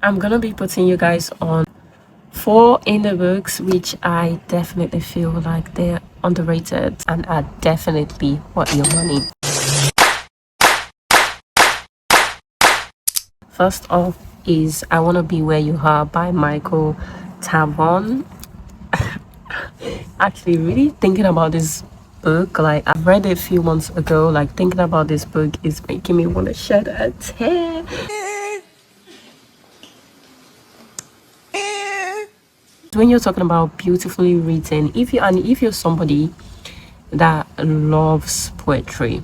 I'm gonna be putting you guys on four indie books which I definitely feel like they're underrated and are definitely worth your money. First off is I Wanna Be Where You Are by Michael Tavon. Actually, really thinking about this book, like I've read it a few months ago, like thinking about this book is making me want to shed a tear. When you're talking about beautifully written, if you're somebody that loves poetry,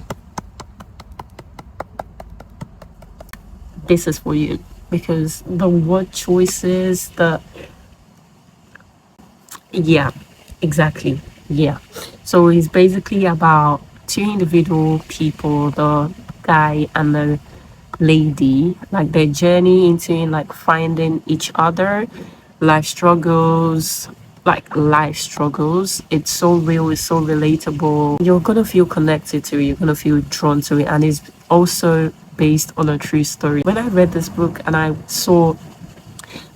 this is for you, because the word choices, the yeah, exactly, yeah. So it's basically about two individual people, the guy and the lady, like their journey into like finding each other, life struggles, life struggles. It's so real, it's so relatable. You're gonna feel connected to it, you're gonna feel drawn to it, and it's also based on a true story. When I read this book and I saw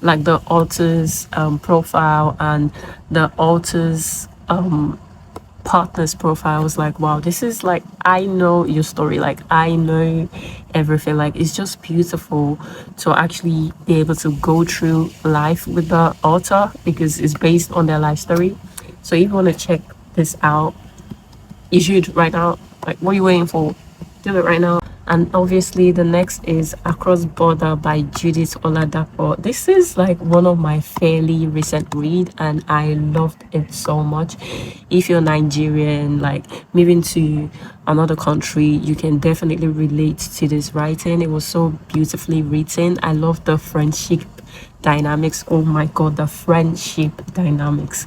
like the author's profile and the author's partner's profile, I was like, wow, this is like, I know your story, like I know everything. Like it's just beautiful to actually be able to go through life with the author because it's based on their life story. So if you want to check this out, you should right now. Like, what are you waiting for? Do it right now. And obviously, the next is Across Border by Judith Oladapo. This is like one of my fairly recent read, and I loved it so much. If you're Nigerian, like moving to another country, you can definitely relate to this writing. It was so beautifully written. I love the friendship dynamics. Oh my god, the friendship dynamics.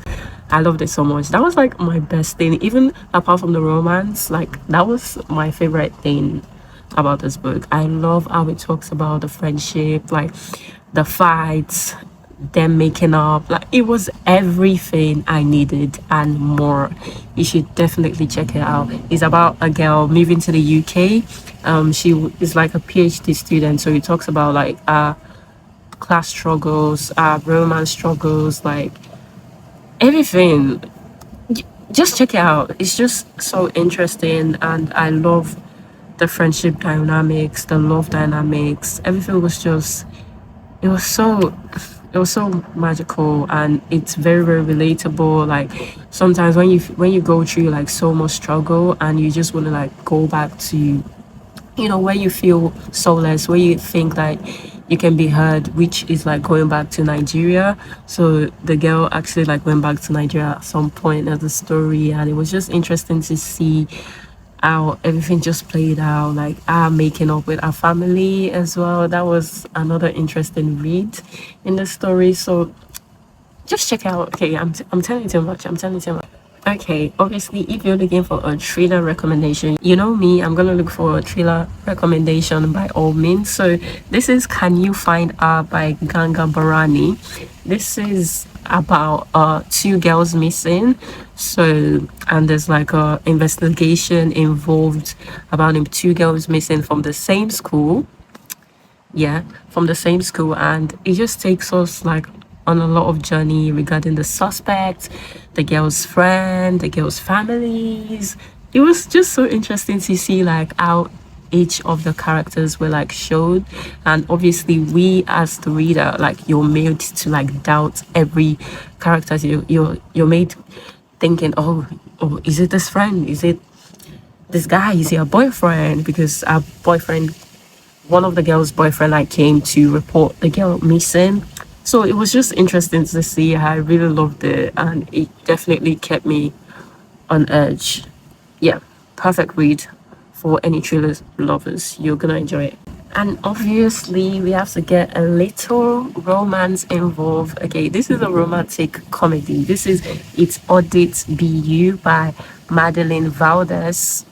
I loved it so much. That was like my best thing, even apart from the romance. Like that was my favorite thing about this book. I love how it talks about the friendship, like the fights, them making up. Like it was everything I needed and more. You should definitely check it out. It's about a girl moving to the UK. She is like a PhD student, so it talks about like class struggles, romance struggles, like everything. Just check it out. It's just so interesting, and I love the friendship dynamics, the love dynamics. Everything was just, it was so, it was so magical, and it's very very relatable. Like sometimes when you go through like so much struggle and you just want to like go back to, you know, where you feel soulless, where you think that you can be heard, which is like going back to Nigeria. So the girl actually like went back to Nigeria at some point of the story, and it was just interesting to see how everything just played out, like making up with our family as well. That was another interesting read in the story. So just check out. Okay, I'm telling you too much. I'm telling you too much. Okay, obviously, if you're looking for a thriller recommendation, you know me, I'm gonna look for a thriller recommendation by all means. So this is Can You Find Her by Ganga Barani. This is about two girls missing. So and there's like a investigation involved about them, two girls missing from the same school, yeah, from the same school, and it just takes us like on a lot of journey regarding the suspect, the girl's friend, the girl's families. It was just so interesting to see like how each of the characters were like showed, and obviously we as the reader, like you're made to like doubt every character. You're made thinking, oh, is it this friend, is it this guy, is he a boyfriend, because our boyfriend, one of the girl's boyfriend, like came to report the girl missing. So it was just interesting to see. I really loved it, and it definitely kept me on edge. Yeah, perfect read for any thriller lovers. You're gonna enjoy it. And obviously, we have to get a little romance involved. Okay, this is a romantic comedy. This is It's Audit BU by Madeline Valdez.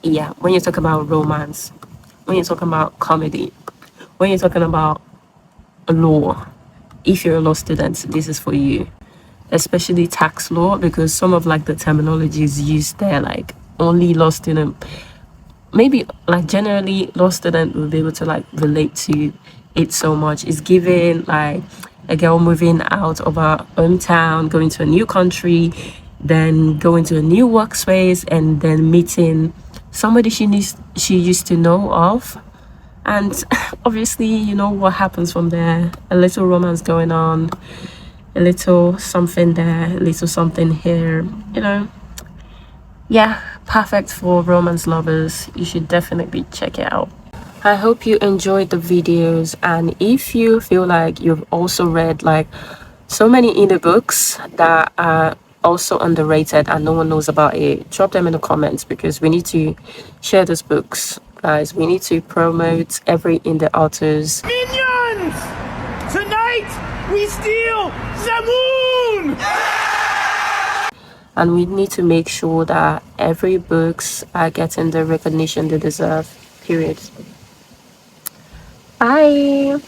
Yeah, when you talk about romance, when you're talking about comedy, when you're talking about law, if you're a law student, this is for you, especially tax law, because some of like the terminologies used there, like only law student maybe like generally law student will be able to like relate to it so much. It's giving like a girl moving out of her hometown, going to a new country, then going to a new workspace, and then meeting somebody she used to know of. And obviously, you know what happens from there. A little romance going on, a little something there, a little something here, you know. Yeah, perfect for romance lovers. You should definitely check it out. I hope you enjoyed the videos, and if you feel like you've also read like so many indie books that are also underrated and no one knows about it, drop them in the comments, because we need to share those books, guys. We need to promote every indie authors. Minions! Tonight we steal the moon! And we need to make sure that every books are getting the recognition they deserve. Period. Bye.